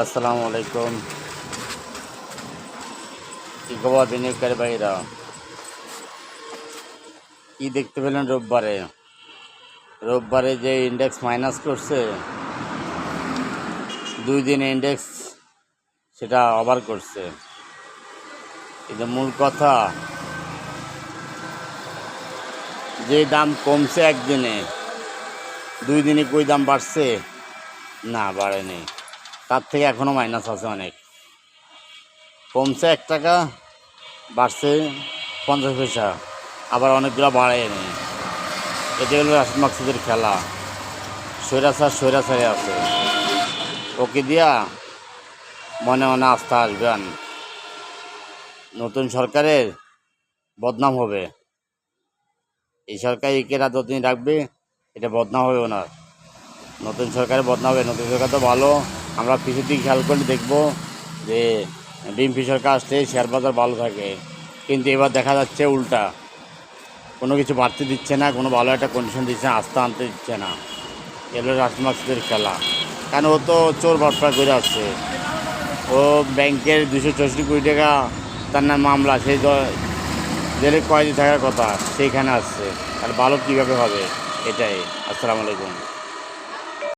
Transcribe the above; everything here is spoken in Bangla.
আসসালামু আলাইকুম। কি খবর বিনিয়োগকারী ভাইরা? কি দেখতে পেলেন রোববারে যে ইন্ডেক্স মাইনাস করছে, 2 দিন ইন্ডেক্স সেটা ওভার করছে। কিন্তু মূল কথা, যে দাম কমছে একদিনে, 2 দিনে কই দাম বাড়ছে? না, বাড়েনি। তার থেকে এখনও মাইনাস আছে অনেক। কমছে 1 টাকা, বাড়ছে 50 পয়সা, আবার অনেকগুলো বাড়েনি। এটা হলো রাশিদ মাকসুদের খেলা। স্বৈরাচারে আছে, ওকে দিয়া মনে মনে আস্থা আসবেন। নতুন সরকারের বদনাম হবে। এই সরকার একেরা যতদিন রাখবে, এটা বদনাম হবে ওনার। নতুন সরকারের বদনাম হবে। নতুন সরকার তো ভালো। আমরা পিছুর দিকে খেয়াল করলে দেখবো যে বিএনপি সরকার আসলে শেয়ার বাজার ভালো থাকে, কিন্তু এবার দেখা যাচ্ছে উল্টা। কোনো কিছু বাড়তে দিচ্ছে না, কোনো ভালো একটা কন্ডিশন দিচ্ছে না, আস্থা আনতে দিচ্ছে না। এগুলো রাশিদ মাকসুদের খেলা। কারণ ও তো চোর বাটপার করে আসছে। ও ব্যাংকের 264 কোটি টাকা তার নাম মামলা, সেই জেলে কয়েদি থাকার কথা, সেইখানে আসছে। আর ভালো কীভাবে হবে? এটাই। আসসালামু আলাইকুম।